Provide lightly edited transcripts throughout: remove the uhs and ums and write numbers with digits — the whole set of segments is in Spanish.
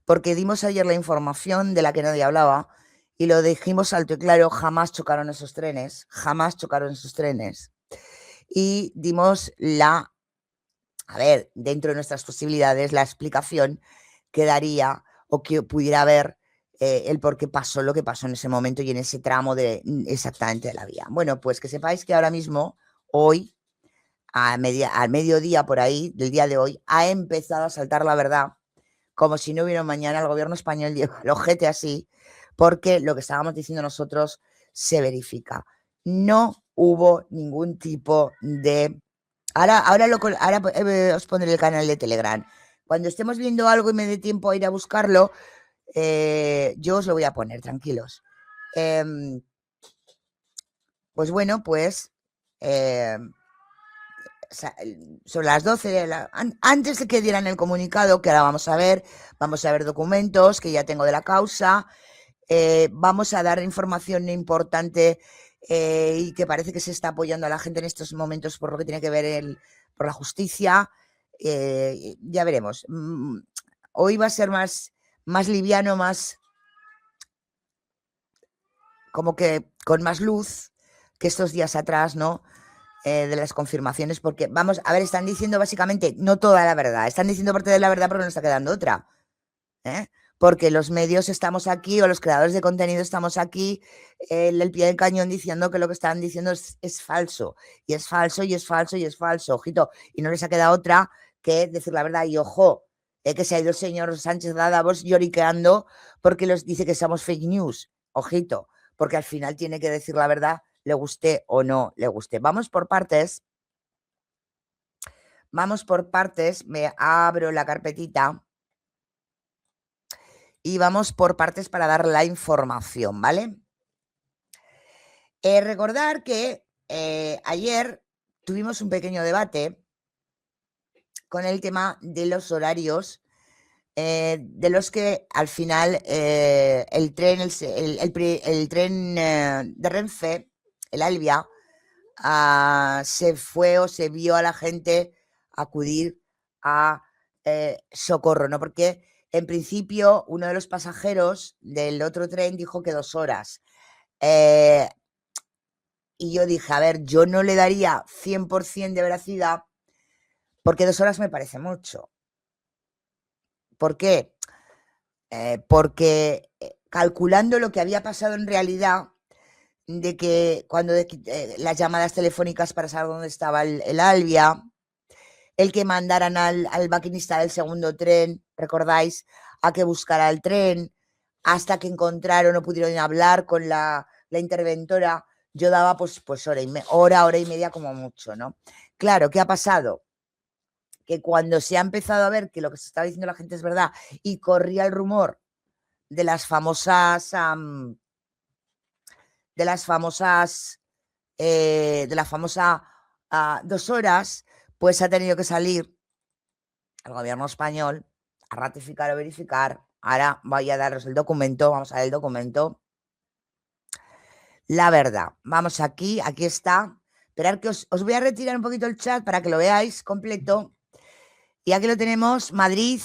porque dimos ayer la información de la que nadie hablaba y lo dijimos alto y claro, jamás chocaron esos trenes, jamás chocaron esos trenes. Y dimos dentro de nuestras posibilidades, la explicación que daría o que pudiera haber el por qué pasó lo que pasó en ese momento y en ese tramo exactamente de la vía. Bueno, pues que sepáis que ahora mismo, hoy, al mediodía por ahí, del día de hoy, ha empezado a saltar la verdad, como si no hubiera un mañana. El gobierno español lleva el ojete así, porque lo que estábamos diciendo nosotros se verifica. No hubo ningún tipo de... Ahora os pondré el canal de Telegram. Cuando estemos viendo algo y me dé tiempo a ir a buscarlo, yo os lo voy a poner, tranquilos. Pues bueno, pues sobre las 12, antes de que dieran el comunicado, que ahora vamos a ver documentos que ya tengo de la causa, vamos a dar información importante y que parece que se está apoyando a la gente en estos momentos por lo que tiene que ver por la justicia. Ya veremos. Hoy va a ser más liviano, más como que con más luz que estos días atrás, ¿no? De las confirmaciones, porque vamos a ver, están diciendo básicamente no toda la verdad, están diciendo parte de la verdad, pero no está quedando otra, porque los medios estamos aquí, o los creadores de contenido estamos aquí, el pie del cañón, diciendo que lo que están diciendo es falso, y es falso, y es falso, y es falso, ojito, y no les ha quedado otra que decir la verdad. Y ojo, que se ha ido el señor Sánchez de Davos lloriqueando porque los dice que somos fake news, ojito, porque al final tiene que decir la verdad, le guste o no le guste. Vamos por partes. Me abro la carpetita y vamos por partes para dar la información, ¿vale? Recordar que ayer tuvimos un pequeño debate con el tema de los horarios, de los que al final el tren de Renfe, el Alvia, se fue o se vio a la gente acudir a socorro, ¿no? Porque en principio uno de los pasajeros del otro tren dijo que 2 horas. Y yo dije, a ver, yo no le daría 100% de veracidad, porque 2 horas me parece mucho. ¿Por qué? Porque calculando lo que había pasado en realidad, de que cuando las llamadas telefónicas para saber dónde estaba el Alvia, el que mandaran al maquinista del segundo tren, ¿recordáis? A que buscara el tren, hasta que encontraron o pudieron hablar con la interventora, yo daba pues hora y media como mucho, ¿no? Claro, ¿qué ha pasado? Que cuando se ha empezado a ver que lo que se estaba diciendo la gente es verdad y corría el rumor de las famosas de la famosa 2 horas, pues ha tenido que salir el gobierno español a ratificar o verificar. Ahora voy a daros el documento, vamos a ver el documento. La verdad, vamos aquí está. Esperad que os voy a retirar un poquito el chat para que lo veáis completo. Y aquí lo tenemos, Madrid,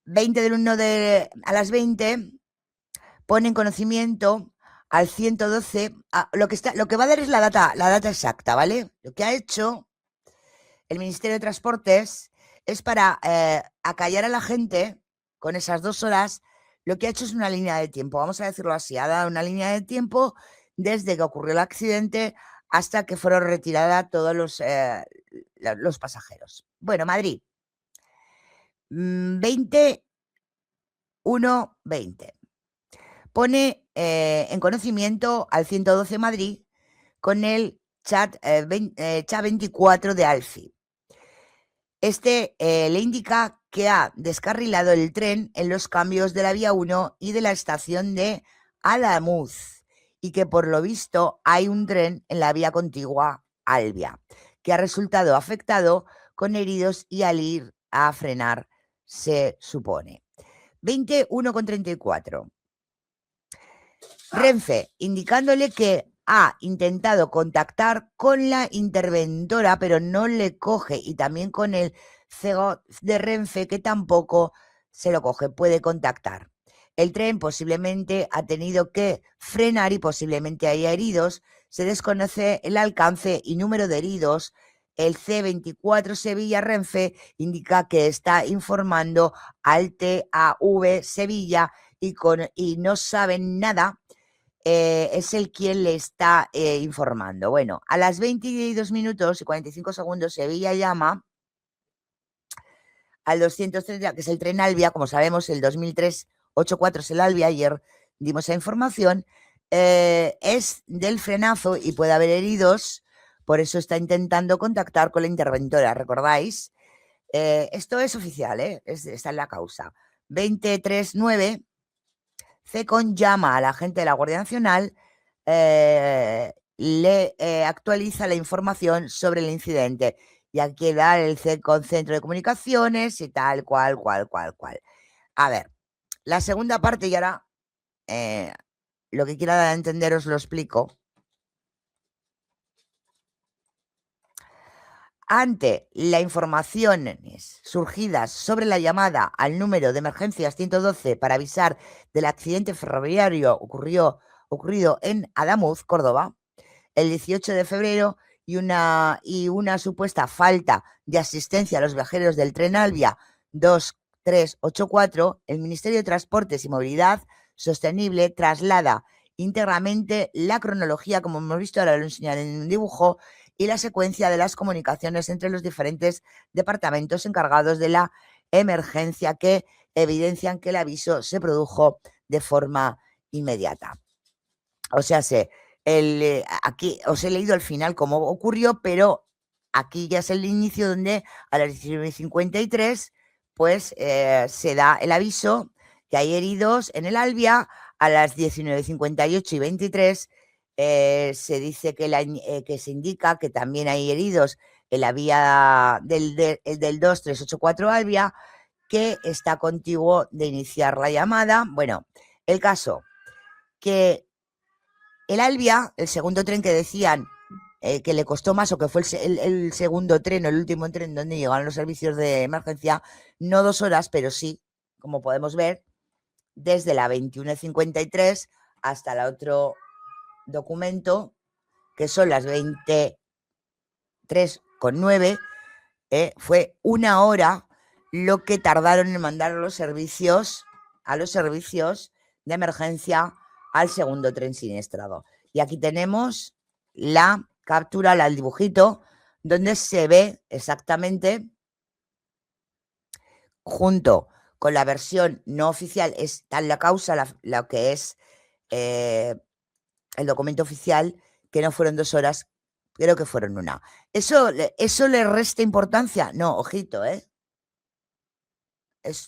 20 del 1 a las 20, pone en conocimiento al 112, lo que va a dar es la data exacta, ¿vale? Lo que ha hecho el Ministerio de Transportes es para acallar a la gente con esas 2 horas. Lo que ha hecho es una línea de tiempo, vamos a decirlo así, ha dado una línea de tiempo desde que ocurrió el accidente hasta que fueron retirados todos los pasajeros. Bueno, Madrid, 20, 1, 20. Pone en conocimiento al 112 Madrid con el chat 24 de Alfi. Le indica que ha descarrilado el tren en los cambios de la vía 1 y de la estación de Alamuz, y que por lo visto hay un tren en la vía contigua Alvia, que ha resultado afectado con heridos y al ir a frenar, se supone. 21,34. Renfe, indicándole que ha intentado contactar con la interventora, pero no le coge, y también con el CEO de Renfe, que tampoco se lo coge, puede contactar. El tren posiblemente ha tenido que frenar y posiblemente haya heridos. Se desconoce el alcance y número de heridos. El C24 Sevilla Renfe indica que está informando al TAV Sevilla y no saben nada. Es el quien le está informando. Bueno, a las 22 minutos y 45 segundos Sevilla llama al 230, que es el tren Albia, como sabemos, el 2003-84 es el Albia, ayer dimos esa información, es del frenazo y puede haber heridos, por eso está intentando contactar con la interventora, ¿recordáis? Esto es oficial, está en la causa. 239, CECON llama a la gente de la Guardia Nacional, le actualiza la información sobre el incidente. Y aquí da el CECON Centro de Comunicaciones y tal, cual. A ver, la segunda parte, y ahora lo que quiera dar a entender os lo explico. Ante las informaciones surgidas sobre la llamada al número de emergencias 112 para avisar del accidente ferroviario ocurrido en Adamuz, Córdoba, el 18 de febrero y una supuesta falta de asistencia a los viajeros del tren Albia 2384, el Ministerio de Transportes y Movilidad Sostenible traslada íntegramente la cronología, como hemos visto, ahora lo enseñaré en un dibujo, y la secuencia de las comunicaciones entre los diferentes departamentos encargados de la emergencia que evidencian que el aviso se produjo de forma inmediata. O sea, aquí os he leído al final cómo ocurrió, pero aquí ya es el inicio donde a las 19:53 pues se da el aviso que hay heridos en el Albia. A las 19:58 y 23 se dice que se indica que también hay heridos en la vía del 2384 Albia, que está contiguo de iniciar la llamada. Bueno, el caso que el Albia, el segundo tren que decían que le costó más, o que fue el segundo tren o el último tren donde llegaron los servicios de emergencia, no 2 horas, pero sí, como podemos ver, desde la 21:53 hasta el otro documento, que son las 23:09, fue 1 hora lo que tardaron en mandar a los servicios de emergencia al segundo tren siniestrado. Y aquí tenemos la captura, el dibujito, donde se ve exactamente, junto con la versión no oficial, está en la causa, lo que es el documento oficial, que no fueron 2 horas, creo que fueron 1. ¿Eso le resta importancia? No, ojito,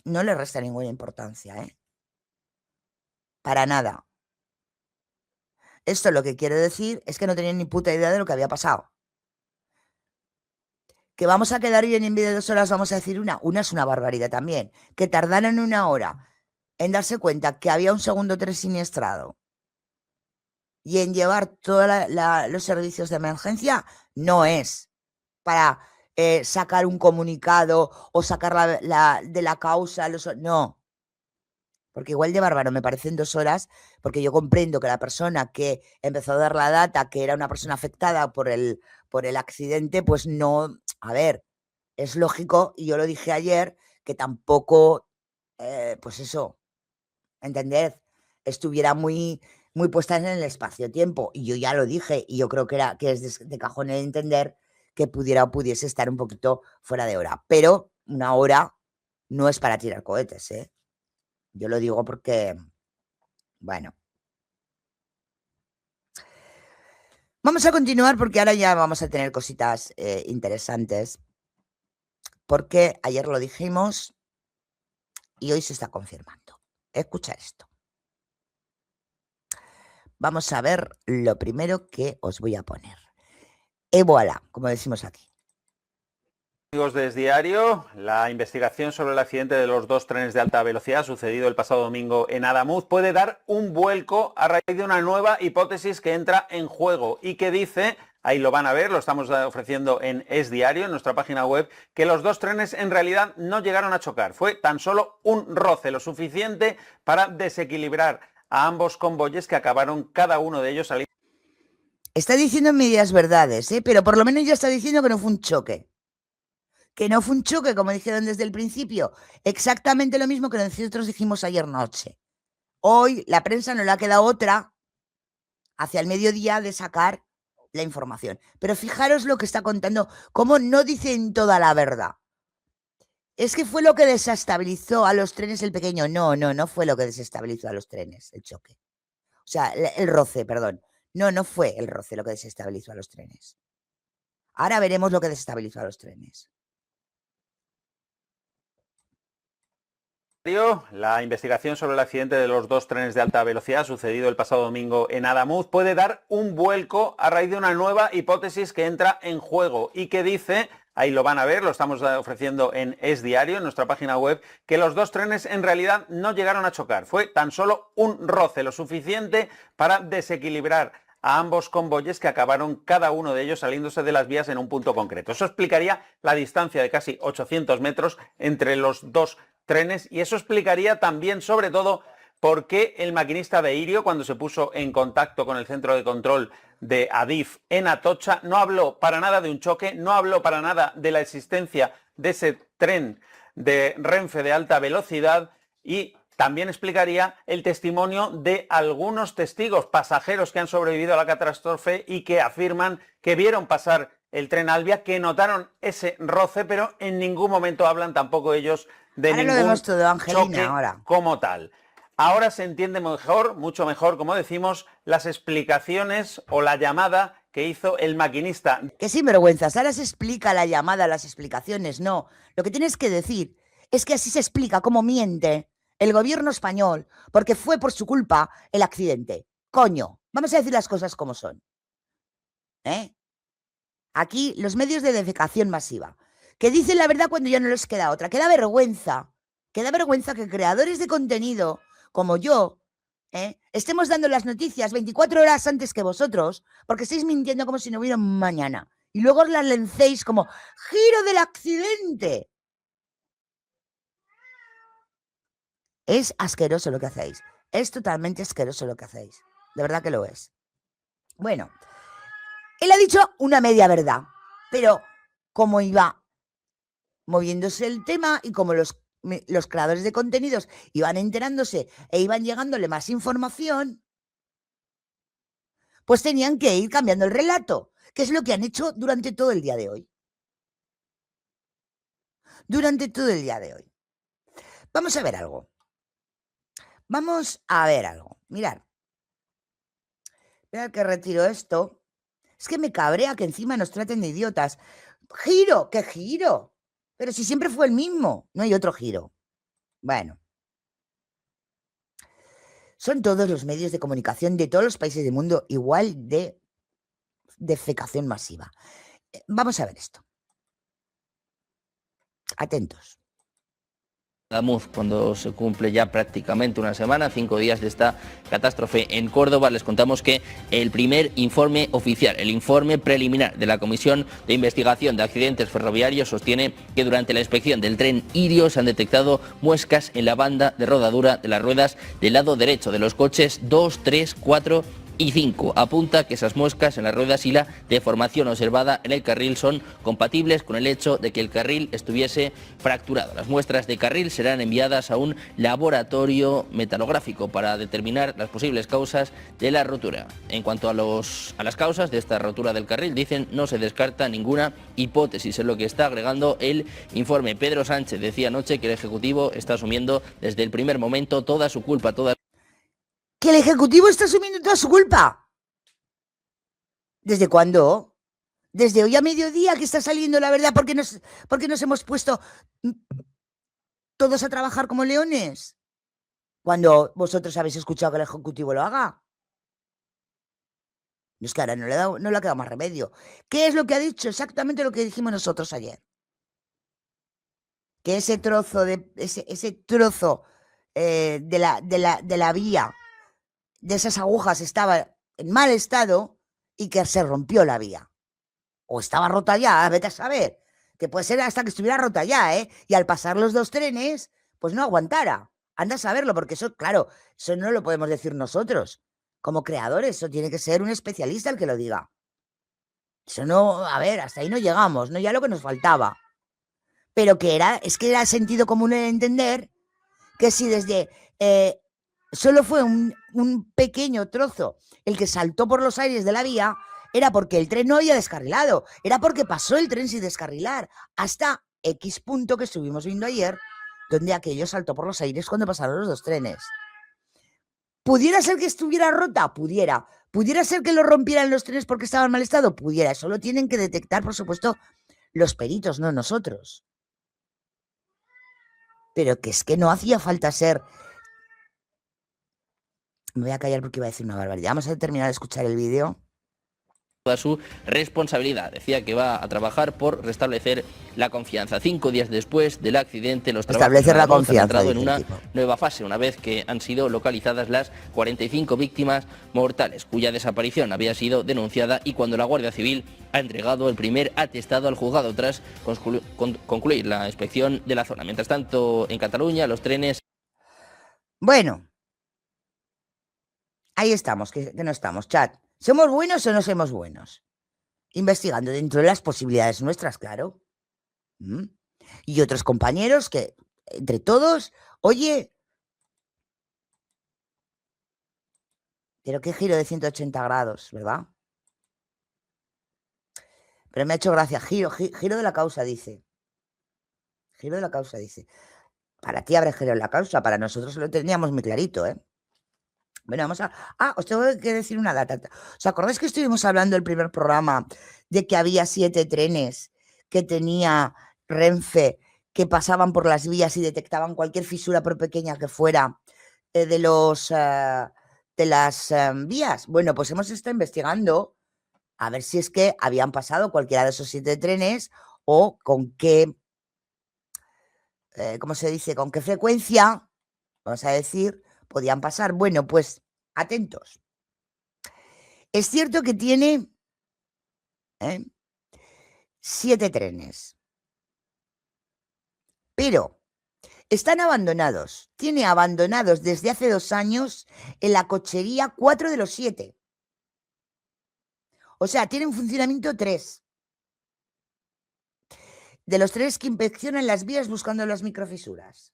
no le resta ninguna importancia, para nada. Esto lo que quiere decir es que no tenían ni puta idea de lo que había pasado. Que vamos a quedar bien en vez de 2 horas, vamos a decir una es una barbaridad también. Que tardaran 1 hora en darse cuenta que había un segundo tren siniestrado y en llevar todos los servicios de emergencia, no es para sacar un comunicado o sacar de la causa, no. Porque igual de bárbaro me parecen 2 horas, porque yo comprendo que la persona que empezó a dar la data, que era una persona afectada por el accidente, pues no, a ver, es lógico, y yo lo dije ayer, que tampoco, pues eso, ¿entended? Estuviera muy puesta en el espacio-tiempo. Y yo ya lo dije, y yo creo que es de cajón el entender que pudiese estar un poquito fuera de hora. Pero 1 hora no es para tirar cohetes, Yo lo digo porque, bueno. Vamos a continuar porque ahora ya vamos a tener cositas interesantes. Porque ayer lo dijimos y hoy se está confirmando. Escucha esto. Vamos a ver lo primero que os voy a poner. Et voilà, como decimos aquí. Amigos de Es Diario, la investigación sobre el accidente de los 2 trenes de alta velocidad sucedido el pasado domingo en Adamuz puede dar un vuelco a raíz de una nueva hipótesis que entra en juego y que dice ahí lo van a ver, lo estamos ofreciendo en Es Diario, en nuestra página web, que los dos trenes en realidad no llegaron a chocar. Fue tan solo un roce, lo suficiente para desequilibrar a ambos convoyes que acabaron cada uno de ellos saliendo. Está diciendo medias verdades, pero por lo menos ya está diciendo que no fue un choque. Que no fue un choque, como dijeron desde el principio. Exactamente lo mismo que nosotros dijimos ayer noche. Hoy la prensa no le ha quedado otra hacia el mediodía de sacar la información. Pero fijaros lo que está contando, cómo no dicen toda la verdad. Es que fue lo que desestabilizó a los trenes el pequeño. No fue lo que desestabilizó a los trenes, el choque. O sea, el roce, perdón. No fue el roce lo que desestabilizó a los trenes. Ahora veremos lo que desestabilizó a los trenes. La investigación sobre el accidente de los dos trenes de alta velocidad sucedido el pasado domingo en Adamuz puede dar un vuelco a raíz de una nueva hipótesis que entra en juego y que dice, ahí lo van a ver, lo estamos ofreciendo en Es Diario, en nuestra página web, que los dos trenes en realidad no llegaron a chocar. Fue tan solo un roce, lo suficiente para desequilibrar a ambos convoyes que acabaron cada uno de ellos saliéndose de las vías en un punto concreto. Eso explicaría la distancia de casi 800 metros entre los dos trenes y eso explicaría también, sobre todo, por qué el maquinista de Irio, cuando se puso en contacto con el centro de control de Adif en Atocha, no habló para nada de un choque, no habló para nada de la existencia de ese tren de Renfe de alta velocidad y también explicaría el testimonio de algunos testigos, pasajeros que han sobrevivido a la catástrofe y que afirman que vieron pasar el tren Alvia, que notaron ese roce, pero en ningún momento hablan tampoco ellos de ahora ningún lo vemos todo, Angelina, choque ahora. como tal. Ahora se entiende mejor, mucho mejor, como decimos, las explicaciones o la llamada que hizo el maquinista. Qué sinvergüenzas, ahora se explica la llamada, las explicaciones, no. Lo que tienes que decir es que así se explica cómo miente el gobierno español, porque fue por su culpa el accidente. Coño, vamos a decir las cosas como son. Aquí los medios de defecación masiva, que dicen la verdad cuando ya no les queda otra. Que da vergüenza que creadores de contenido como yo estemos dando las noticias 24 horas antes que vosotros, porque estáis mintiendo como si no hubiera un mañana. Y luego os las lancéis como giro del accidente. Es asqueroso lo que hacéis. Es totalmente asqueroso lo que hacéis. De verdad que lo es. Bueno, él ha dicho una media verdad, pero como iba moviéndose el tema y como los creadores de contenidos iban enterándose e iban llegándole más información, pues tenían que ir cambiando el relato, que es lo que han hecho durante todo el día de hoy. Durante todo el día de hoy. Vamos a ver algo. Mirad. Esperad que retiro esto. Es que me cabrea que encima nos traten de idiotas. ¡Giro! ¿Qué giro? Pero si siempre fue el mismo. No hay otro giro. Bueno. Son todos los medios de comunicación de todos los países del mundo igual de defecación masiva. Vamos a ver esto. Atentos. Adamuz, cuando se cumple ya prácticamente una semana, 5 días de esta catástrofe en Córdoba, les contamos que el primer informe oficial, el informe preliminar de la Comisión de Investigación de Accidentes Ferroviarios sostiene que durante la inspección del tren Irio se han detectado muescas en la banda de rodadura de las ruedas del lado derecho de los coches 2, 3, 4 y 5. Apunta que esas muescas en las ruedas y la deformación observada en el carril son compatibles con el hecho de que el carril estuviese fracturado. Las muestras de carril serán enviadas a un laboratorio metalográfico para determinar las posibles causas de la rotura. En cuanto a las causas de esta rotura del carril, dicen no se descarta ninguna hipótesis, es lo que está agregando el informe. Pedro Sánchez decía anoche que el Ejecutivo está asumiendo desde el primer momento toda su culpa, ¿Que el Ejecutivo está asumiendo toda su culpa? ¿Desde cuándo? Desde hoy a mediodía que está saliendo la verdad, porque nos hemos puesto todos a trabajar como leones. Cuando vosotros habéis escuchado que el Ejecutivo lo haga. Es que ahora no le ha quedado más remedio. ¿Qué es lo que ha dicho? Exactamente lo que dijimos nosotros ayer. Que ese trozo de la vía, de esas agujas, estaba en mal estado y que se rompió la vía. O estaba rota ya, vete a saber. Que puede ser hasta que estuviera rota ya, ¿eh? Y al pasar los 2 trenes, pues no aguantara. Anda a saberlo, porque eso, claro, eso no lo podemos decir nosotros. Como creadores, eso tiene que ser un especialista el que lo diga. Eso no, a ver, hasta ahí no llegamos, ¿no? Ya lo que nos faltaba. Pero que es que era sentido común el entender que si desde solo fue un pequeño trozo el que saltó por los aires de la vía, era porque el tren no había descarrilado, era porque pasó el tren sin descarrilar, hasta X punto que estuvimos viendo ayer, donde aquello saltó por los aires cuando pasaron los 2 trenes. ¿Pudiera ser que estuviera rota? Pudiera. ¿Pudiera ser que lo rompieran los trenes porque estaban en mal estado? Pudiera. Eso lo tienen que detectar, por supuesto, los peritos, no nosotros. Pero que es que no hacía falta ser... Me voy a callar porque iba a decir una barbaridad. Vamos a terminar de escuchar el vídeo. Toda su responsabilidad. Decía que va a trabajar por restablecer la confianza. 5 días después del accidente, los trabajos Establecer la han confianza, entrado en dice una el tipo. nueva fase, una vez que han sido localizadas las 45 víctimas mortales, cuya desaparición había sido denunciada y cuando la Guardia Civil ha entregado el primer atestado al juzgado tras concluir la inspección de la zona. Mientras tanto, en Cataluña, los trenes... Bueno, ahí estamos, que no estamos, chat. ¿Somos buenos o no somos buenos? Investigando dentro de las posibilidades nuestras, claro. Y otros compañeros que, entre todos, oye, pero qué giro de 180 grados, ¿verdad? Pero me ha hecho gracia. Giro de la causa, dice. Giro de la causa, dice. Para ti habrá giro de la causa, para nosotros lo teníamos muy clarito, ¿eh? Bueno, vamos a... Ah, os tengo que decir una data. ¿Os acordáis que estuvimos hablando el primer programa de que había 7 trenes que tenía Renfe que pasaban por las vías y detectaban cualquier fisura, por pequeña que fuera, de las vías? Bueno, pues hemos estado investigando a ver si es que habían pasado cualquiera de esos 7 trenes o con qué, ¿cómo se dice? Con qué frecuencia, vamos a decir, podían pasar. Bueno, pues atentos. Es cierto que tiene 7 trenes, pero están abandonados. Tiene abandonados desde hace 2 años en la cochería 4 de los 7. O sea, tienen funcionamiento 3. De los 3 que inspeccionan las vías buscando las microfisuras.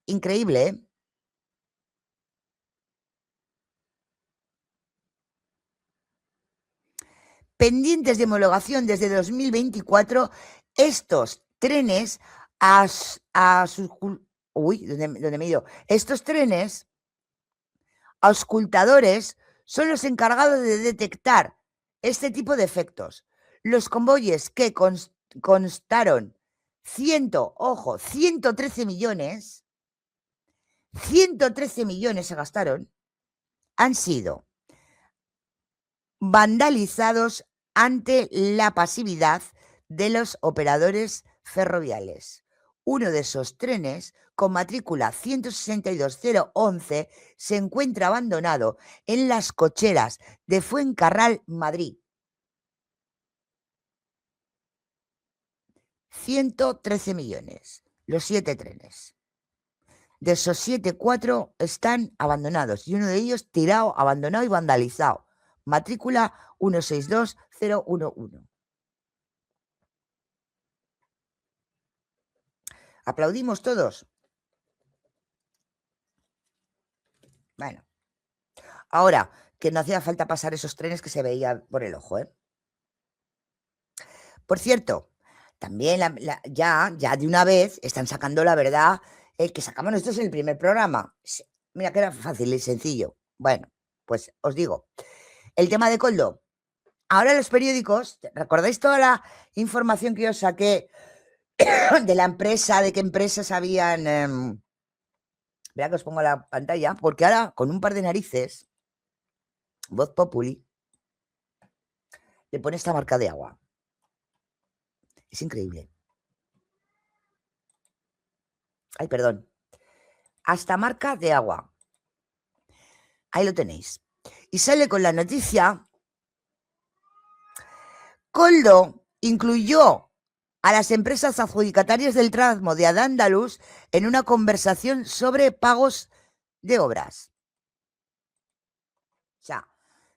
Increíble, ¿eh? Pendientes de homologación desde 2024, estos trenes Estos trenes auscultadores son los encargados de detectar este tipo de efectos. Los convoyes que constaron 113 millones, 113 millones se gastaron, han sido vandalizados ante la pasividad de los operadores ferroviarios. Uno de esos trenes, con matrícula 162011, se encuentra abandonado en las cocheras de Fuencarral, Madrid. 113 millones, los 7 trenes. De esos 7, 4 están abandonados y uno de ellos tirado, abandonado y vandalizado. Matrícula 162011. ¿Aplaudimos todos? Bueno. Ahora, que no hacía falta pasar esos trenes que se veía por el ojo, ¿eh? Por cierto, también ya de una vez están sacando la verdad, que sacamos nosotros en el primer programa. Mira que era fácil y sencillo. Bueno, pues os digo, el tema de Coldo. Ahora los periódicos, ¿recordáis toda la información que yo saqué de la empresa, de qué empresas habían... Verá que os pongo la pantalla, porque ahora con un par de narices, Voz Populi, le pone esta marca de agua. Es increíble. Ay, perdón. Hasta marca de agua. Ahí lo tenéis. Y sale con la noticia Koldo incluyó a las empresas adjudicatarias del tramo de Al-Ándalus en una conversación sobre pagos de obras. O sea,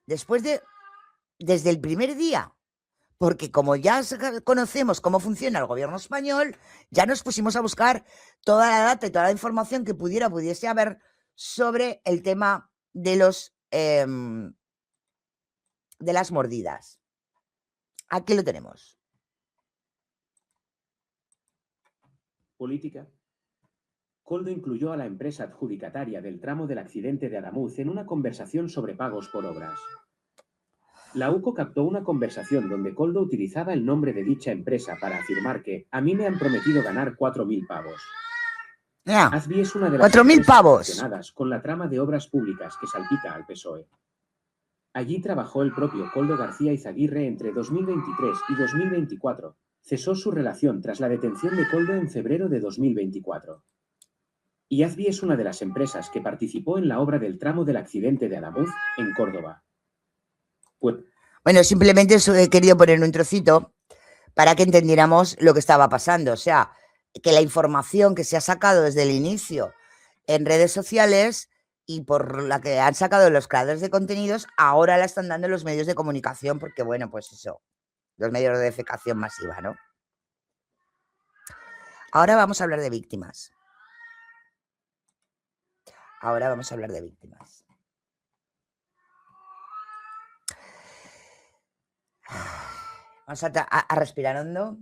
desde el primer día, porque como ya conocemos cómo funciona el gobierno español, ya nos pusimos a buscar toda la data y toda la información que pudiese haber sobre el tema de las mordidas. Aquí lo tenemos. Política. Koldo incluyó a la empresa adjudicataria del tramo del accidente de Adamuz en una conversación sobre pagos por obras. La UCO captó una conversación donde Koldo utilizaba el nombre de dicha empresa para afirmar que a mí me han prometido ganar 4.000 pavos. Azbi es una de las 4.000 pavos relacionadas con la trama de obras públicas que salpica al PSOE. Allí trabajó el propio Koldo García Izaguirre entre 2023 y 2024. Cesó su relación tras la detención de Koldo en febrero de 2024. Y Azbi es una de las empresas que participó en la obra del tramo del accidente de Adamuz en Córdoba. Bueno, simplemente he querido poner un trocito para que entendiéramos lo que estaba pasando. O sea, que la información que se ha sacado desde el inicio en redes sociales y por la que han sacado los creadores de contenidos, ahora la están dando los medios de comunicación porque, bueno, pues eso, los medios de defecación masiva, ¿no? Ahora vamos a hablar de víctimas. Vamos a respirar hondo.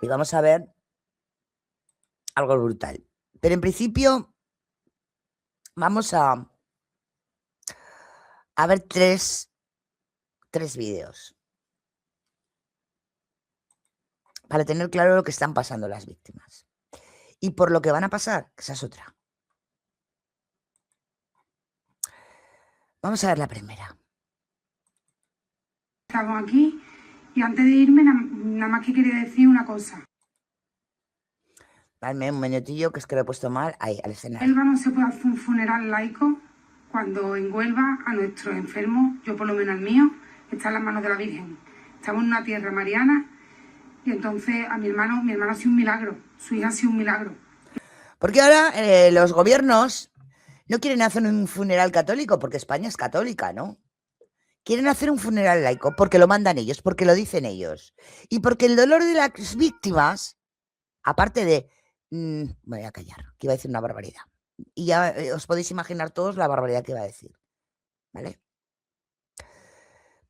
Y vamos a ver algo brutal. Pero en principio vamos a ver tres vídeos para tener claro lo que están pasando las víctimas y por lo que van a pasar, esa es otra. Vamos a ver la primera. Estamos aquí y antes de irme nada más que quería decir una cosa. Dame un minutillo que es que lo he puesto mal. Ahí, al escenario. En Huelva no se puede hacer un funeral laico cuando en Huelva a nuestros enfermos, yo por lo menos el mío, está en las manos de la Virgen. Estamos en una tierra mariana y entonces a mi hermano ha sido un milagro, su hija ha sido un milagro. Porque ahora los gobiernos no quieren hacer un funeral católico porque España es católica, ¿no? Quieren hacer un funeral laico porque lo mandan ellos, porque lo dicen ellos. Y porque el dolor de las víctimas, aparte de... me voy a callar, que iba a decir una barbaridad. Y ya os podéis imaginar todos la barbaridad que iba a decir. ¿Vale?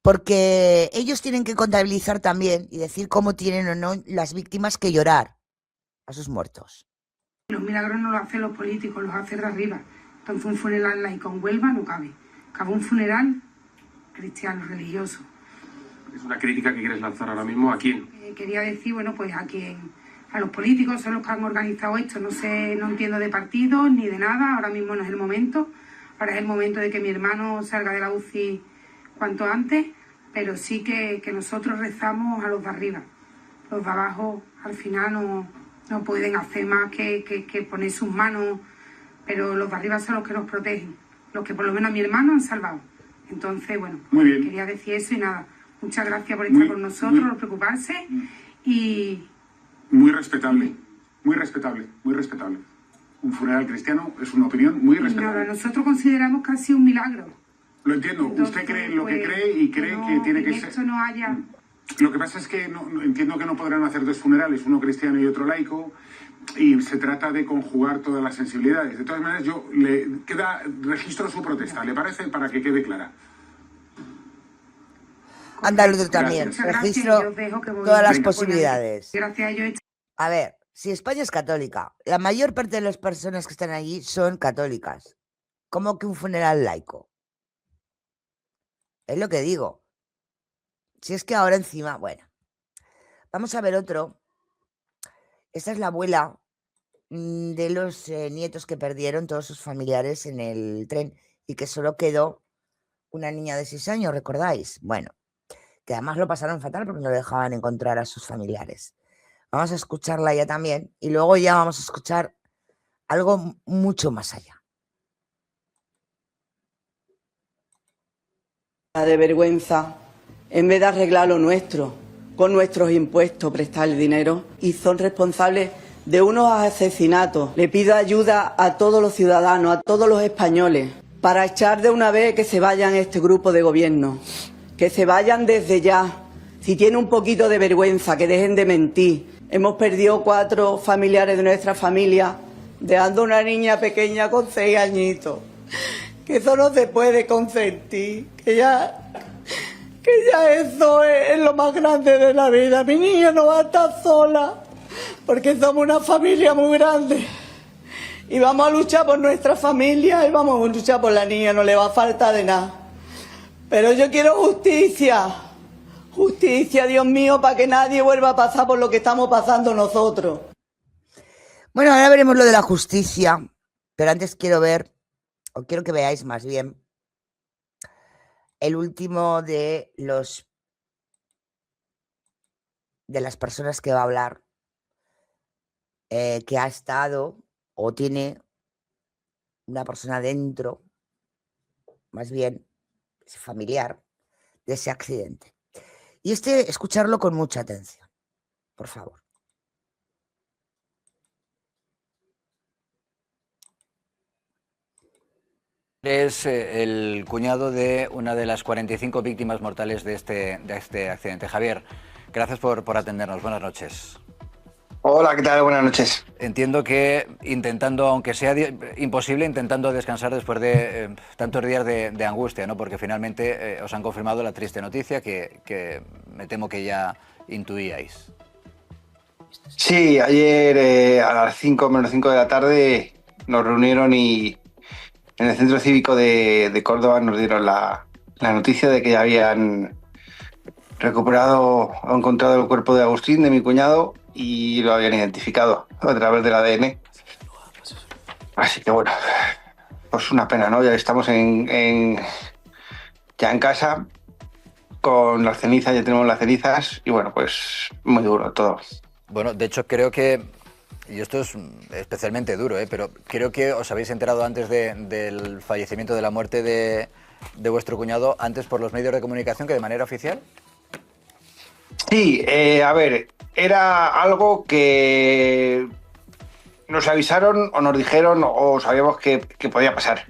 Porque ellos tienen que contabilizar también y decir cómo tienen o no las víctimas que llorar a sus muertos. Los milagros no los hacen los políticos, los hace de arriba. Entonces un funeral laico en Huelva no cabe. Cabe un funeral cristiano, religioso. ¿Es una crítica que quieres lanzar ahora mismo? ¿A quién? Quería decir, bueno, pues a los políticos son los que han organizado esto. No entiendo de partidos ni de nada. Ahora mismo no es el momento. Ahora es el momento de que mi hermano salga de la UCI cuanto antes. Pero sí que nosotros rezamos a los de arriba. Los de abajo al final no pueden hacer más que poner sus manos. Pero los de arriba son los que nos protegen. Los que por lo menos a mi hermano han salvado. Entonces, bueno, quería decir eso y nada. Muchas gracias por estar con nosotros, por preocuparse y... Muy respetable, muy respetable, muy respetable. Un funeral cristiano es una opinión muy respetable. Nada, nosotros consideramos que ha sido un milagro. Lo entiendo, entonces, usted cree lo que cree y cree que tiene que ser... Esto no haya... Lo que pasa es que entiendo que no podrán hacer dos funerales, uno cristiano y otro laico, y se trata de conjugar todas las sensibilidades. De todas maneras, registro su protesta, ¿le parece? Para que quede clara. Andaluz también, registro todas las posibilidades. Gracias, A ver, si España es católica, la mayor parte de las personas que están allí son católicas. ¿Cómo que un funeral laico? Es lo que digo. Si es que ahora encima, bueno. Vamos a ver otro. Esta es la abuela de los nietos que perdieron todos sus familiares en el tren y que solo quedó una niña de 6 años, ¿recordáis? Bueno, que además lo pasaron fatal porque no dejaban encontrar a sus familiares. Vamos a escucharla ya también y luego ya vamos a escuchar algo mucho más allá. de vergüenza, en vez de arreglar lo nuestro, con nuestros impuestos, prestarle dinero, y son responsables de unos asesinatos. Le pido ayuda a todos los ciudadanos, a todos los españoles, para echar de una vez que se vayan este grupo de gobierno, que se vayan desde ya. Si tiene un poquito de vergüenza, que dejen de mentir. Hemos perdido 4 familiares de nuestra familia, dejando una niña pequeña con 6 añitos. Que eso no se puede consentir, que ya eso es lo más grande de la vida. Mi niña no va a estar sola, porque somos una familia muy grande. Y vamos a luchar por nuestra familia y vamos a luchar por la niña, no le va a faltar de nada. Pero yo quiero justicia, justicia, Dios mío, para que nadie vuelva a pasar por lo que estamos pasando nosotros. Bueno, ahora veremos lo de la justicia, pero antes quiero que veáis más bien el último de las personas que va a hablar, que ha estado o tiene una persona dentro, más bien familiar, de ese accidente. Y escucharlo con mucha atención, por favor. Es el cuñado de una de las 45 víctimas mortales de este accidente. Javier, gracias por atendernos. Buenas noches. Hola, ¿qué tal? Buenas noches. Entiendo que intentando, aunque sea imposible, intentando descansar después de tantos días de angustia, ¿no? Porque finalmente os han confirmado la triste noticia que me temo que ya intuíais. Sí, ayer a las 5 menos 5 de la tarde nos reunieron y en el Centro Cívico de Córdoba nos dieron la noticia de que ya habían encontrado el cuerpo de Agustín, de mi cuñado, y lo habían identificado a través del ADN. Así que bueno, pues una pena, ¿no? Ya estamos ya en casa con las cenizas, ya tenemos las cenizas y bueno, pues muy duro todo. Bueno, de hecho creo que, y esto es especialmente duro, pero creo que os habéis enterado antes del fallecimiento, de la muerte de vuestro cuñado, antes por los medios de comunicación que de manera oficial. Sí, a ver, era algo que nos avisaron o nos dijeron o sabíamos que podía pasar,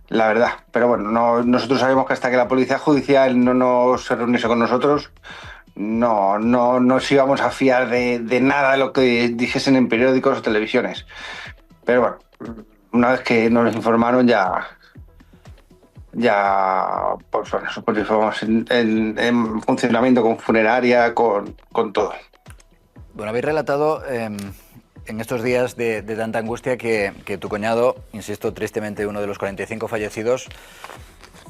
la verdad. Pero bueno, nosotros sabemos que hasta que la Policía Judicial no se reuniese con nosotros, no nos íbamos a fiar de nada de lo que dijesen en periódicos o televisiones. Pero bueno, una vez que nos informaron ya pues bueno, pues estamos en funcionamiento con funeraria, con todo. Bueno, habéis relatado en estos días de tanta angustia que tu cuñado, insisto, tristemente uno de los 45 fallecidos,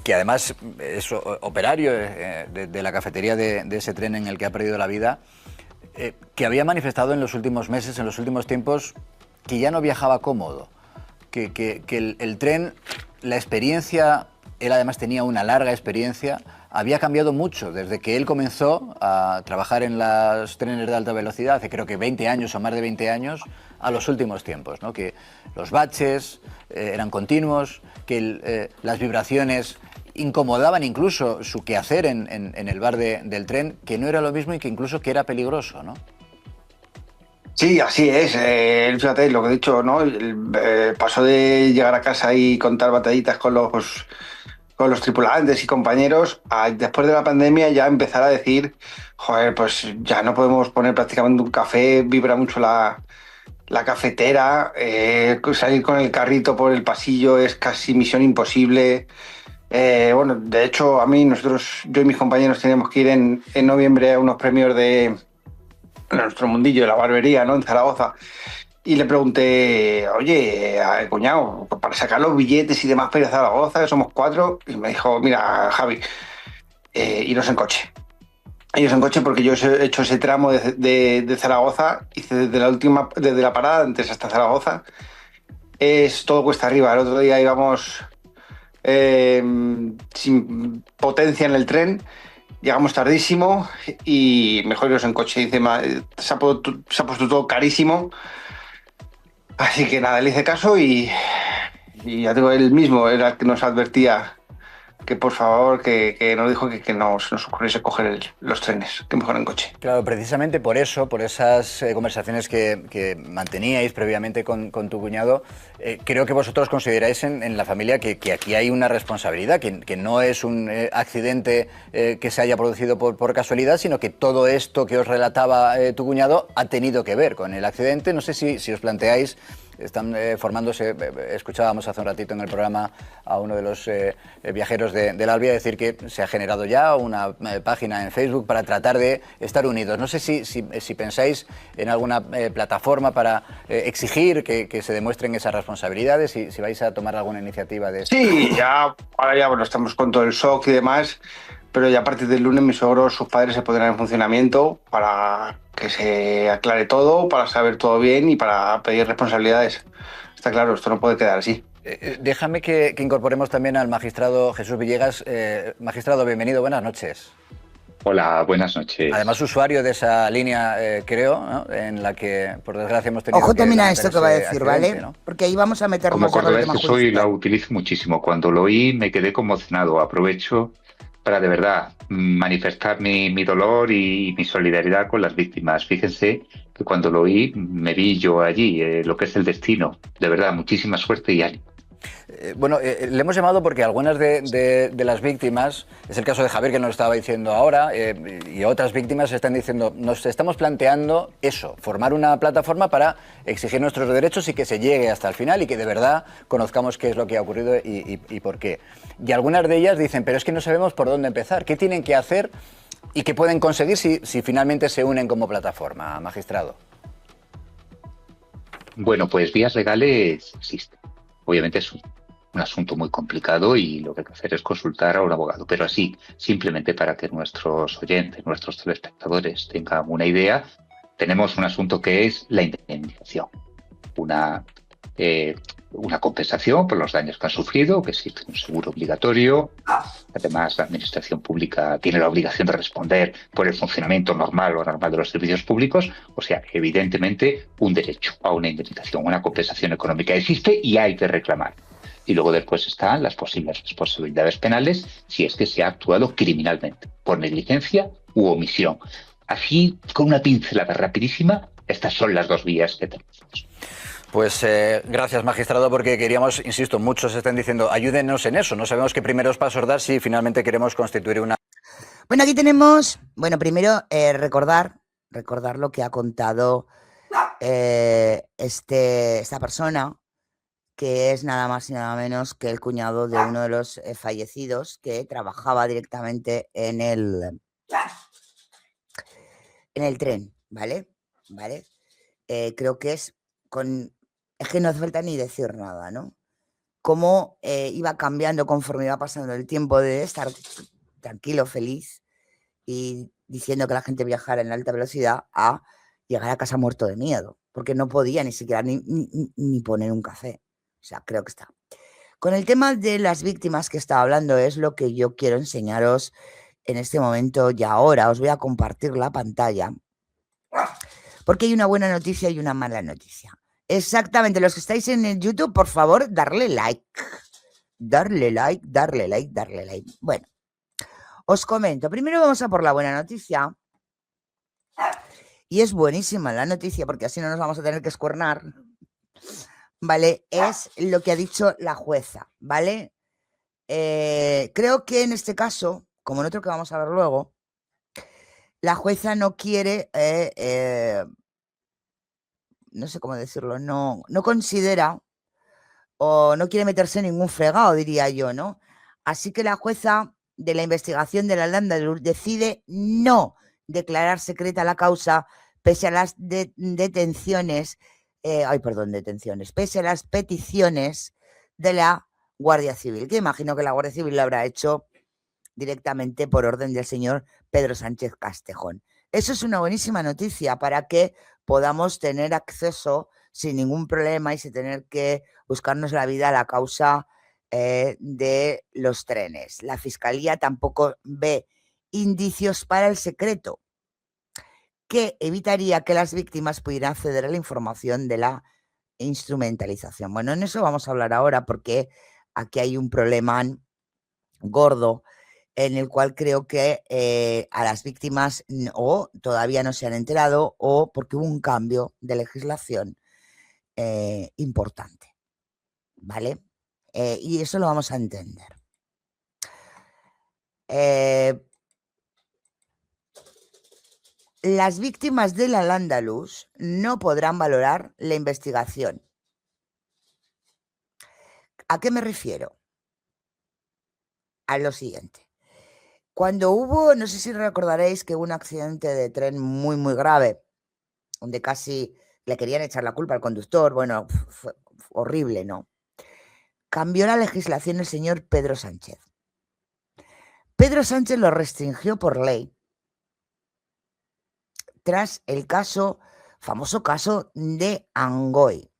que además es operario de la cafetería de ese tren en el que ha perdido la vida, que había manifestado en los últimos meses, en los últimos tiempos, que ya no viajaba cómodo, que el tren, la experiencia, él además tenía una larga experiencia, había cambiado mucho desde que él comenzó a trabajar en los trenes de alta velocidad, hace creo que 20 años o más de 20 años, a los últimos tiempos, ¿no? Que los baches eran continuos, que las vibraciones incomodaban incluso su quehacer en el bar del tren, que no era lo mismo y que incluso que era peligroso, ¿no? Sí, así es. Fíjate lo que he dicho, ¿no? Pasó de llegar a casa y contar batallitas con los tripulantes y compañeros, después de la pandemia ya empezar a decir, joder, pues ya no podemos poner prácticamente un café, vibra mucho la cafetera, salir con el carrito por el pasillo es casi misión imposible. Bueno, de hecho, yo y mis compañeros teníamos que ir en noviembre a unos premios de nuestro mundillo de la barbería, ¿no? En Zaragoza. Y le pregunté, oye, cuñado, para sacar los billetes y demás para ir a Zaragoza, que somos 4, y me dijo, mira, Javi, iros en coche. Iros en coche porque yo he hecho ese tramo de Zaragoza, hice desde la parada antes hasta Zaragoza, es todo cuesta arriba. El otro día íbamos sin potencia en el tren, llegamos tardísimo y mejor iros en coche. Dice, se ha puesto todo carísimo. Así que nada, le hice caso y ya digo, él mismo era el que nos advertía que por favor, que nos dijo que no se nos ocurriese coger los trenes, que mejor en coche. Claro, precisamente por eso, por esas conversaciones que manteníais previamente con tu cuñado, creo que vosotros consideráis en la familia que aquí hay una responsabilidad, que no es un accidente que se haya producido por casualidad, sino que todo esto que os relataba tu cuñado ha tenido que ver con el accidente. No sé si os planteáis, están formándose, escuchábamos hace un ratito en el programa a uno de los viajeros del Albia decir que se ha generado ya una página en Facebook para tratar de estar unidos. No sé si pensáis en alguna plataforma para exigir que se demuestren esas responsabilidades, si vais a tomar alguna iniciativa de eso. Sí, ahora ya bueno, estamos con todo el shock y demás, pero ya a partir del lunes mis suegros, sus padres se pondrán en funcionamiento para que se aclare todo, para saber todo bien y para pedir responsabilidades. Está claro, esto no puede quedar así. Déjame que incorporemos también al magistrado Jesús Villegas. Magistrado, bienvenido, buenas noches. Hola, buenas noches. Además, usuario de esa línea, creo, ¿no?, en la que, por desgracia, hemos tenido Ojo que también a esto que va a decir, ¿vale? ¿no? Porque ahí vamos a meternos Como en el cordobés tema que soy, judicial. la utilizo muchísimo. Cuando lo oí me quedé conmocionado. Aprovecho para de verdad manifestar mi dolor y mi solidaridad con las víctimas. Fíjense que cuando lo oí me vi yo allí, lo que es el destino. De verdad, muchísima suerte y ánimo. Le hemos llamado porque algunas de las víctimas, es el caso de Javier que nos estaba diciendo ahora, y otras víctimas están diciendo, nos estamos planteando eso, formar una plataforma para exigir nuestros derechos y que se llegue hasta el final y que de verdad conozcamos qué es lo que ha ocurrido y por qué. Y algunas de ellas dicen, pero es que no sabemos por dónde empezar, qué tienen que hacer y qué pueden conseguir si finalmente se unen como plataforma, magistrado. Bueno, pues vías legales existen. Obviamente es un asunto muy complicado y lo que hay que hacer es consultar a un abogado. Pero así, simplemente para que nuestros oyentes, nuestros telespectadores tengan una idea, tenemos un asunto que es la indemnización. Una compensación por los daños que han sufrido, que existe un seguro obligatorio. Además, la administración pública tiene la obligación de responder por el funcionamiento normal o anormal de los servicios públicos. O sea, evidentemente, un derecho a una indemnización, una compensación económica existe y hay que reclamar. Y luego después están las posibles responsabilidades penales si es que se ha actuado criminalmente, por negligencia u omisión. Así, con una pincelada rapidísima, estas son las dos vías que tenemos. Pues gracias, magistrado, porque queríamos, insisto, muchos están diciendo, ayúdenos en eso, no sabemos qué primeros pasos dar si finalmente queremos constituir una... Bueno, aquí tenemos, primero recordar lo que ha contado esta persona, que es nada más y nada menos que el cuñado de uno de los fallecidos que trabajaba directamente en el tren, ¿vale? Creo que es que no hace falta ni decir nada, ¿no? Cómo iba cambiando conforme iba pasando el tiempo de estar tranquilo, feliz y diciendo que la gente viajara en alta velocidad a llegar a casa muerto de miedo, porque no podía ni siquiera ni poner un café. O sea, creo que está. Con el tema de las víctimas que estaba hablando es lo que yo quiero enseñaros en este momento y ahora. Os voy a compartir la pantalla porque hay una buena noticia y una mala noticia. Exactamente, los que estáis en el YouTube, por favor, darle like. Darle like. Bueno, os comento. Primero vamos a por la buena noticia. Y es buenísima la noticia porque así no nos vamos a tener que escuernar. ¿Vale? Es lo que ha dicho la jueza, ¿vale? Creo que en este caso, como en otro que vamos a ver luego, la jueza no quiere, no sé cómo decirlo, no considera o no quiere meterse en ningún fregado, diría yo, ¿no? Así que la jueza de la investigación de la Landalur decide no declarar secreta la causa pese a las detenciones, pese a las peticiones de la Guardia Civil, que imagino que la Guardia Civil lo habrá hecho directamente por orden del señor Pedro Sánchez Castejón. Eso es una buenísima noticia para que podamos tener acceso sin ningún problema y sin tener que buscarnos la vida a la causa de los trenes. La Fiscalía tampoco ve indicios para el secreto que evitaría que las víctimas pudieran acceder a la información de la instrumentalización. Bueno, en eso vamos a hablar ahora porque aquí hay un problema gordo en el cual creo que a las víctimas o todavía no se han enterado o porque hubo un cambio de legislación importante, ¿vale? Y eso lo vamos a entender. Las víctimas del Al-Ándalus no podrán valorar la investigación. ¿A qué me refiero? A lo siguiente. Cuando hubo, no sé si recordaréis que hubo un accidente de tren muy, muy grave, donde casi le querían echar la culpa al conductor, bueno, fue horrible, ¿no? Cambió la legislación el señor Pedro Sánchez. Pedro Sánchez lo restringió por ley tras el famoso caso de Angoy,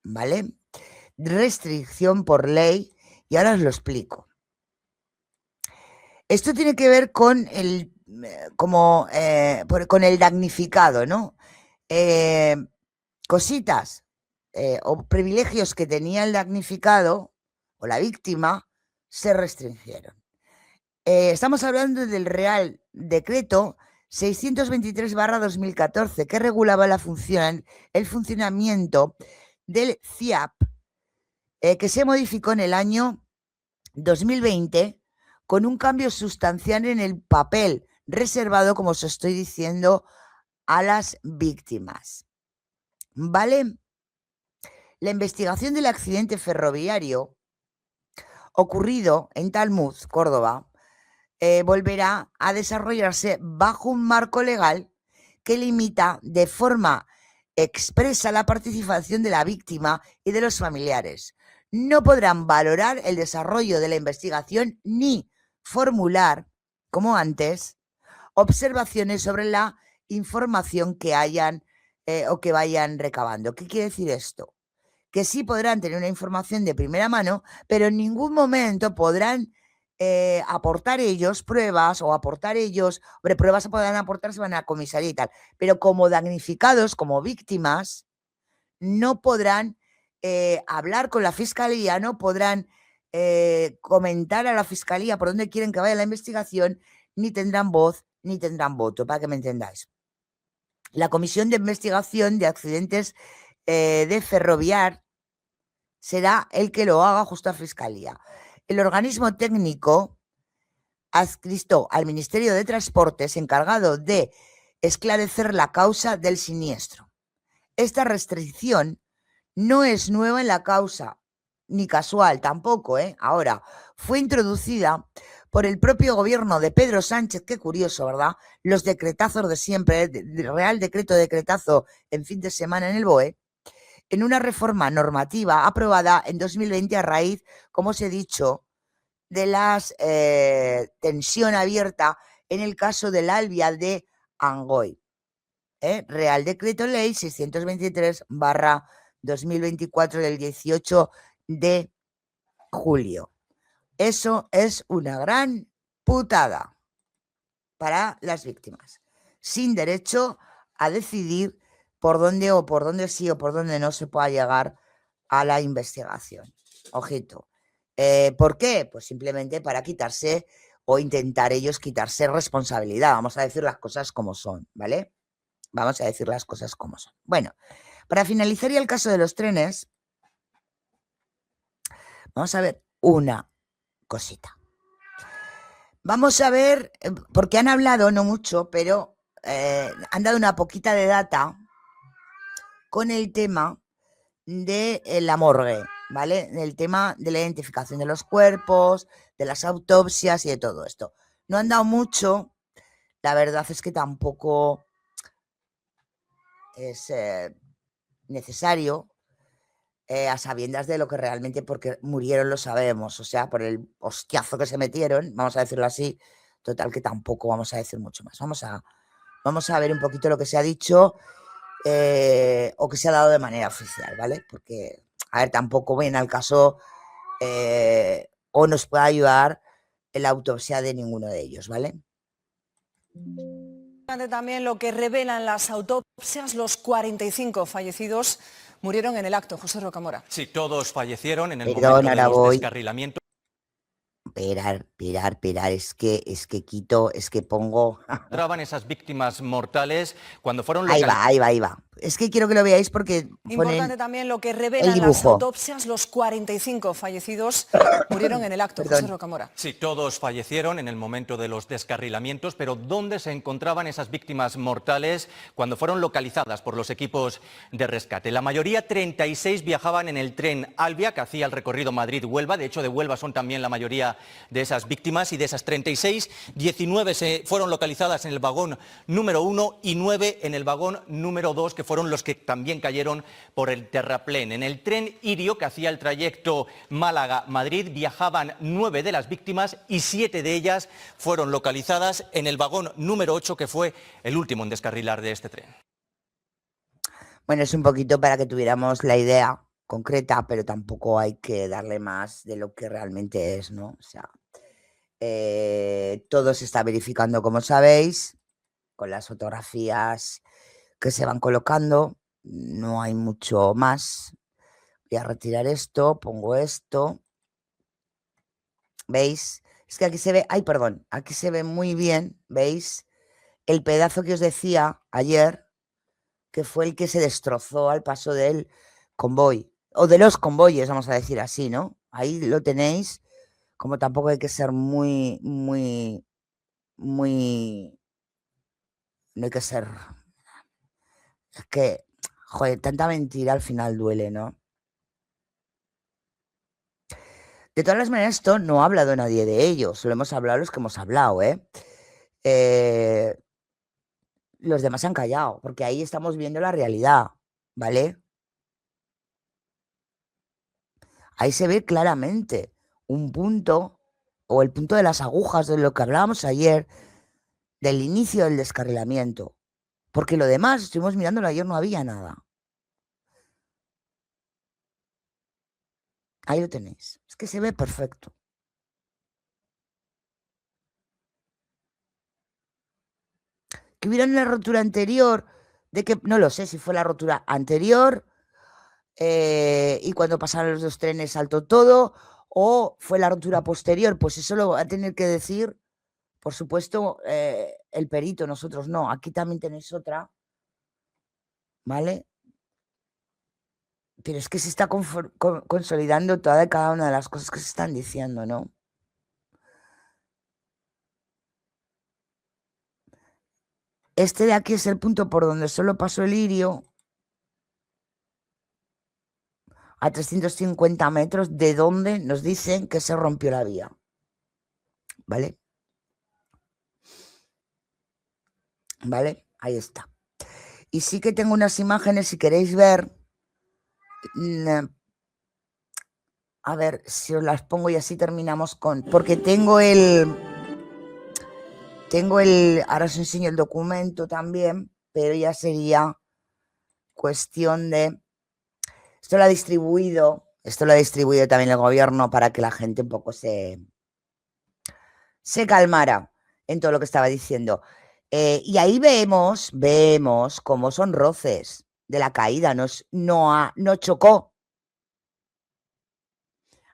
¿vale? Restricción por ley, y ahora os lo explico. Esto tiene que ver con el damnificado, ¿no? Cositas o privilegios que tenía el damnificado o la víctima se restringieron. Estamos hablando del Real Decreto 623/2014, que regulaba el funcionamiento del CIAP, que se modificó en el año 2020 con un cambio sustancial en el papel reservado, como os estoy diciendo, a las víctimas. ¿Vale? La investigación del accidente ferroviario ocurrido en Talmuz, Córdoba, volverá a desarrollarse bajo un marco legal que limita de forma expresa la participación de la víctima y de los familiares. No podrán valorar el desarrollo de la investigación ni formular, como antes, observaciones sobre la información que hayan o que vayan recabando. ¿Qué quiere decir esto? Que sí podrán tener una información de primera mano, pero en ningún momento podrán aportar ellos pruebas o aportar ellos, pruebas podrán aportar si van a comisaría y tal, pero como damnificados, como víctimas, no podrán hablar con la fiscalía, no podrán comentar a la fiscalía por dónde quieren que vaya la investigación, ni tendrán voz, ni tendrán voto, para que me entendáis. La Comisión de Investigación de Accidentes de Ferroviar será el que lo haga justo a Fiscalía. El organismo técnico adscrito al Ministerio de Transportes, encargado de esclarecer la causa del siniestro. Esta restricción no es nueva en la causa, ni casual tampoco, Ahora, fue introducida por el propio gobierno de Pedro Sánchez, qué curioso, ¿verdad? Los decretazos de siempre, Real Decretazo en fin de semana en el BOE, en una reforma normativa aprobada en 2020 a raíz, como os he dicho, de la tensión abierta en el caso del Albia de Angoy. Real Decreto Ley 623/2024 del 18 de julio. Eso es una gran putada para las víctimas, sin derecho a decidir por dónde sí o por dónde no se pueda llegar a la investigación. Ojito. ¿Por qué? Pues simplemente para quitarse o intentar ellos quitarse responsabilidad. Vamos a decir las cosas como son, ¿vale? Vamos a decir las cosas como son. Bueno, para finalizar ya el caso de los trenes, vamos a ver una cosita. Vamos a ver, porque han hablado, no mucho, pero han dado una poquita de data con el tema de la morgue, ¿vale? El tema de la identificación de los cuerpos, de las autopsias y de todo esto. No han dado mucho, la verdad es que tampoco es necesario, a sabiendas de lo que realmente, porque murieron lo sabemos, o sea, por el hostiazo que se metieron, vamos a decirlo así, total que tampoco vamos a decir mucho más. Vamos a ver un poquito lo que se ha dicho o que se ha dado de manera oficial, ¿vale? Porque, a ver, tampoco viene al caso o nos puede ayudar en la autopsia de ninguno de ellos, ¿vale? También lo que revelan las autopsias, los 45 fallecidos murieron en el acto. José Rocamora. Sí, todos fallecieron en el momento de los descarrilamientos. Pirar, es que quito, es que pongo... encontraban esas víctimas mortales cuando fueron Ahí localizadas. va. Es que quiero que lo veáis porque Importante ponen también lo que el revelan las dibujo. autopsias. Los 45 fallecidos murieron en el acto. Perdón. José Rocamora. Sí, todos fallecieron en el momento de los descarrilamientos, pero ¿dónde se encontraban esas víctimas mortales cuando fueron localizadas por los equipos de rescate? La mayoría, 36, viajaban en el tren Albia, que hacía el recorrido Madrid-Huelva. De hecho, de Huelva son también la mayoría de esas víctimas, y de esas 36, 19 fueron localizadas en el vagón número 1 y 9 en el vagón número 2, que fueron los que también cayeron por el terraplén. En el tren Irio, que hacía el trayecto Málaga-Madrid, viajaban 9 de las víctimas y 7 de ellas fueron localizadas en el vagón número 8, que fue el último en descarrilar de este tren. Bueno, es un poquito para que tuviéramos la idea concreta, pero tampoco hay que darle más de lo que realmente es, ¿no? O sea, todo se está verificando, como sabéis, con las fotografías que se van colocando. No hay mucho más. Voy a retirar esto, pongo esto. ¿Veis? Es que aquí se ve, aquí se ve muy bien, ¿veis? El pedazo que os decía ayer, que fue el que se destrozó al paso del convoy, o de los convoyes, vamos a decir así, ¿no? Ahí lo tenéis, como tampoco hay que ser muy, no hay que ser, es que, joder, tanta mentira al final duele, ¿no? De todas las maneras, esto no ha hablado nadie de ellos, solo hemos hablado los que hemos hablado, los demás se han callado, porque ahí estamos viendo la realidad, ¿vale? Ahí se ve claramente un punto, o el punto de las agujas de lo que hablábamos ayer, del inicio del descarrilamiento. Porque lo demás, estuvimos mirándolo ayer, no había nada. Ahí lo tenéis. Es que se ve perfecto. Que hubiera una rotura anterior, de que no lo sé si fue la rotura anterior y cuando pasaron los dos trenes saltó todo, o fue la rotura posterior. Pues eso lo va a tener que decir, por supuesto, el perito, nosotros no. Aquí también tenéis otra, ¿vale? Pero es que se está consolidando toda y cada una de las cosas que se están diciendo, ¿no? Este de aquí es el punto por donde solo pasó el Irio, a 350 metros de donde nos dicen que se rompió la vía, ¿vale? ¿Vale? Ahí está. Y sí que tengo unas imágenes, si queréis ver, a ver si os las pongo y así terminamos con... Porque tengo ahora os enseño el documento también, pero ya sería cuestión de... Esto lo ha distribuido también el gobierno para que la gente un poco se calmara en todo lo que estaba diciendo. Y ahí vemos cómo son roces de la caída, no chocó.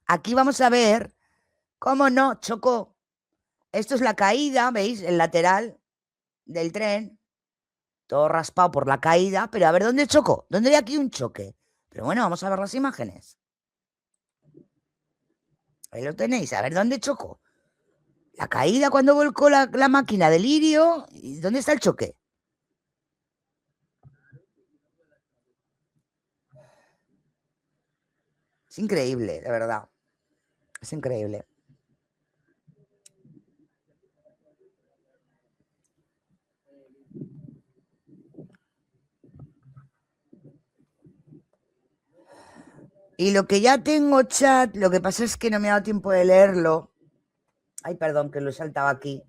Aquí vamos a ver cómo no chocó. Esto es la caída, ¿veis? El lateral del tren, todo raspado por la caída, pero a ver dónde chocó, dónde hay aquí un choque. Pero bueno, vamos a ver las imágenes. Ahí lo tenéis, a ver dónde chocó. La caída cuando volcó la máquina del Irio, ¿y dónde está el choque? Es increíble, de verdad. Es increíble. Y lo que ya tengo, chat, lo que pasa es que no me ha dado tiempo de leerlo. Ay, perdón, que lo he saltado aquí.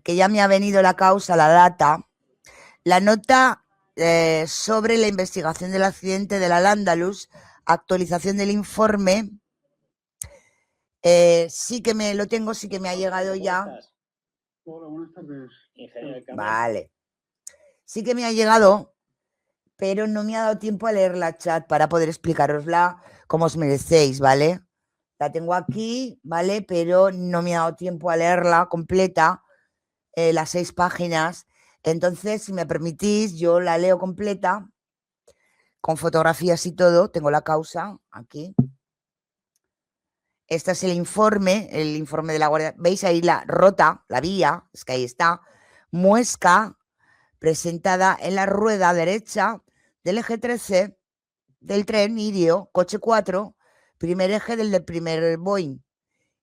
Que ya me ha venido la causa, la data. La nota sobre la investigación del accidente del Al-Ándalus, actualización del informe. Sí que me lo tengo, sí que me ha llegado ya. Hola, buenas tardes. Vale. Sí que me ha llegado, pero no me ha dado tiempo a leer la chat para poder explicarosla como os merecéis, ¿vale? La tengo aquí, ¿vale? Pero no me ha dado tiempo a leerla completa, las 6 páginas. Entonces, si me permitís, yo la leo completa, con fotografías y todo. Tengo la causa aquí. Este es el informe de la Guardia. ¿Veis ahí la rota, la vía? Es que ahí está. Muesca presentada en la rueda derecha del eje 13 del tren Irio, coche 4, primer eje del primer Boeing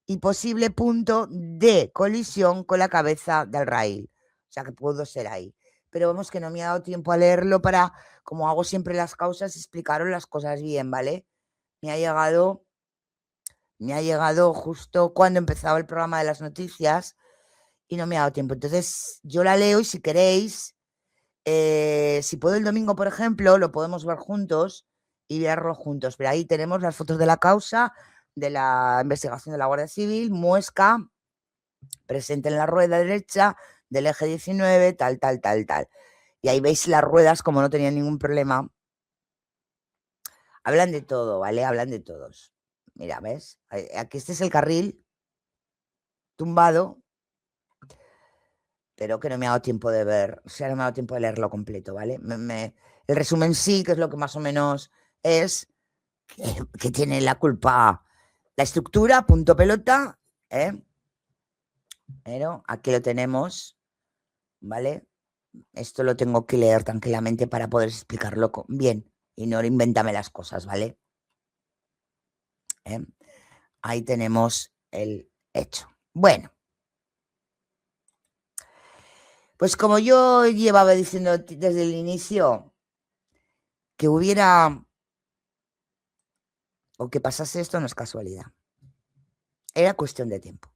y posible punto de colisión con la cabeza del rail. O sea que pudo ser ahí. Pero vamos, que no me ha dado tiempo a leerlo para, como hago siempre las causas, explicaros las cosas bien, ¿vale? Me ha llegado justo cuando empezaba el programa de las noticias y no me ha dado tiempo. Entonces yo la leo y si queréis, si puedo el domingo, por ejemplo, lo podemos ver juntos y verlo juntos. Pero ahí tenemos las fotos de la causa, de la investigación de la Guardia Civil, Muesca, presente en la rueda derecha del eje 19, tal. Y ahí veis las ruedas como no tenían ningún problema. Hablan de todo, ¿vale? Hablan de todos. Mira, ¿ves? Aquí este es el carril tumbado, pero que no me ha dado tiempo de ver, o sea, no me ha dado tiempo de leerlo completo, ¿vale? El resumen sí, que es lo que más o menos es, que tiene la culpa la estructura, punto pelota, ¿eh? Pero aquí lo tenemos, ¿vale? Esto lo tengo que leer tranquilamente para poder explicarlo bien y no invéntame las cosas, ¿vale? Ahí tenemos el hecho. Bueno, pues como yo llevaba diciendo desde el inicio que hubiera o que pasase esto no es casualidad. Era cuestión de tiempo.